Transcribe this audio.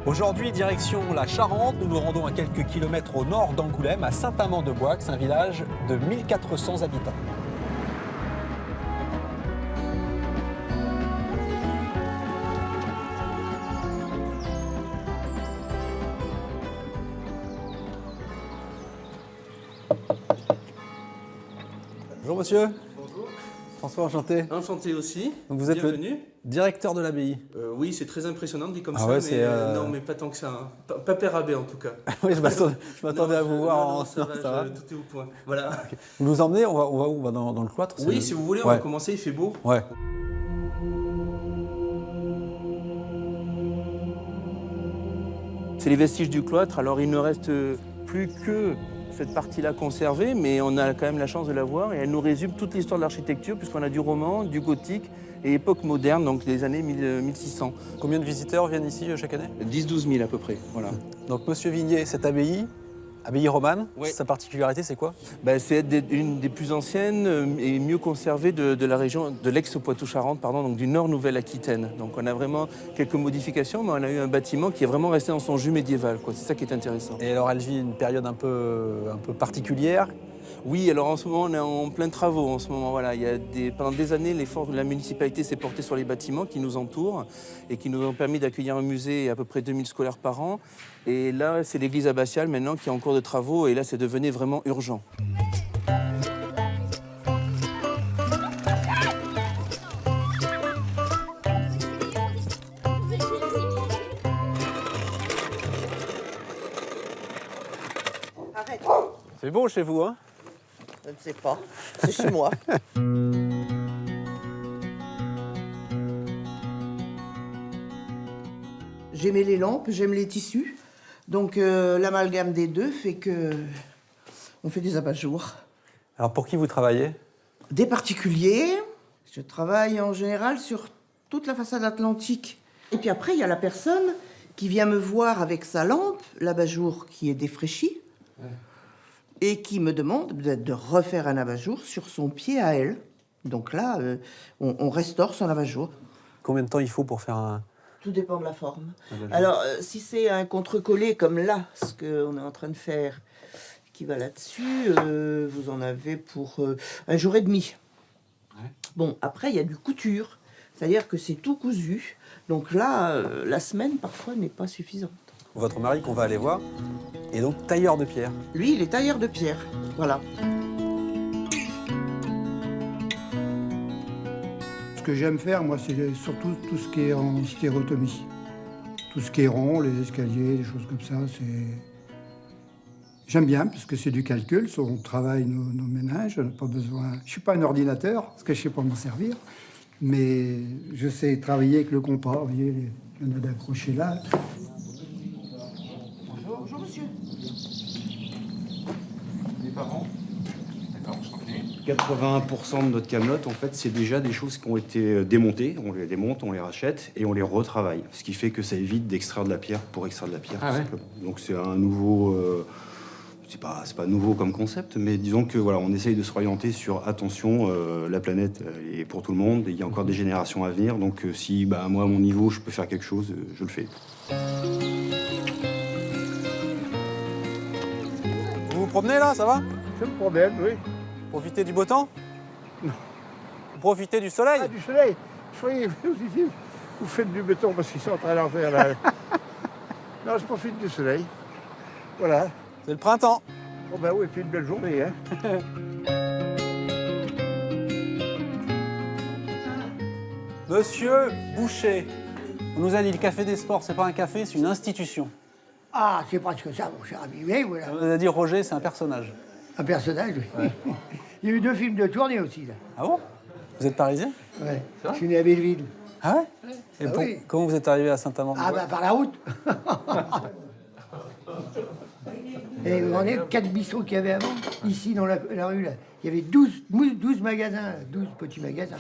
Aujourd'hui, direction la Charente, nous nous rendons à quelques kilomètres au nord d'Angoulême, à Saint-Amand-de-Boixe, un village de 1400 habitants. Bonjour monsieur. Bonjour. François, enchanté. Enchanté aussi. Donc vous êtes bienvenue. le directeur de l'abbaye. Oui, c'est très impressionnant dit comme Ah ça, ouais, mais non, mais pas tant que ça. Hein. Pas père abbé en tout cas. Oui, je m'attendais à vous voir en... Ça va, tout est au point. Voilà. Okay. Vous nous emmenez, on va où? On va dans le cloître? Oui, si vous voulez, on va commencer, il fait beau. Ouais. C'est les vestiges du cloître, alors il ne reste plus que cette partie-là conservée, mais on a quand même la chance de la voir et elle nous résume toute l'histoire de l'architecture puisqu'on a du roman, du gothique et époque moderne, donc des années 1600. Combien de visiteurs viennent ici chaque année? 10-12 000 à peu près, voilà. Donc Monsieur Vignier, cette abbaye romane, oui. Sa particularité c'est quoi? C'est une des plus anciennes et mieux conservées de la région, de l'ex-Poitou-Charentes, donc du Nord Nouvelle-Aquitaine. Donc on a vraiment quelques modifications, mais on a eu un bâtiment qui est vraiment resté dans son jus médiéval, quoi. C'est ça qui est intéressant. Et alors elle vit une période un peu particulière? Oui, alors en ce moment, on est en plein travaux. En ce moment, voilà, pendant des années, l'effort de la municipalité s'est porté sur les bâtiments qui nous entourent et qui nous ont permis d'accueillir un musée et à peu près 2000 scolaires par an. Et là, c'est l'église abbatiale maintenant qui est en cours de travaux et là, c'est devenu vraiment urgent. Arrête. C'est beau chez vous, hein? Je ne sais pas, c'est chez moi. J'aimais les lampes, j'aime les tissus. Donc l'amalgame des deux fait que on fait des abat-jours. Alors pour qui vous travaillez? Des particuliers. Je travaille en général sur toute la façade atlantique. Et puis après, il y a la personne qui vient me voir avec sa lampe, l'abat-jour qui est défraîchi. Ouais. Et qui me demande de refaire un abat-jour sur son pied à elle. Donc là, on restaure son abat-jour. Combien de temps il faut pour faire un... Tout dépend de la forme. Alors, si c'est un contre-collé comme là, ce qu'on est en train de faire, qui va là-dessus, vous en avez pour 1 jour et demi. Ouais. Bon, après, il y a du couture. C'est-à-dire que c'est tout cousu. Donc là, la semaine, parfois, n'est pas suffisante. Votre mari, qu'on va aller voir, est donc tailleur de pierre. Lui, il est tailleur de pierre. Voilà. Ce que j'aime faire, moi, c'est surtout tout ce qui est en stéréotomie. Tout ce qui est rond, les escaliers, les choses comme ça, c'est... J'aime bien, parce que c'est du calcul, on travaille nos ménages, on n'a pas besoin... Je ne suis pas un ordinateur, parce que je ne sais pas m'en servir, mais je sais travailler avec le compas. Vous voyez, il y en a d'accrochés là. Bonjour, monsieur. Les parents? D'accord, je t'en prie. 81% de notre camelote, en fait, c'est déjà des choses qui ont été démontées. On les démonte, on les rachète et on les retravaille. Ce qui fait que ça évite d'extraire de la pierre pour extraire de la pierre, tout simplement. Donc c'est un nouveau... c'est pas nouveau comme concept, mais disons que voilà, on essaye de s'orienter sur attention, la planète est pour tout le monde, et il y a encore des générations à venir, donc si moi, à mon niveau, je peux faire quelque chose, je le fais. Vous vous promenez là, ça va? Je me promène, oui. Profitez du beau temps? Non. Vous profitez du soleil? Ah, du soleil. Je croyais vous faites du béton parce qu'ils sont en train d'en faire là. Non, je profite du soleil. Voilà. C'est le printemps. Oh ben oui, et puis une belle journée, hein. Monsieur Boucher, on nous a dit le Café des Sports, c'est pas un café, c'est une institution. Ah, c'est presque ça, mon cher ami. Oui, voilà. On nous a dit Roger, c'est un personnage. Un personnage, oui. Ouais. Il y a eu 2 films de tournée aussi, là. Ah bon? Vous êtes parisien? Ouais. Je suis né à Belleville. Ah ouais? Et oui. Comment vous êtes arrivé à Saint-Amand? Ah, bah, par la route. Et vous vous rendez 4 bistrots qu'il y avait avant, ici, dans la rue, là. Il y avait 12 magasins, 12 petits magasins.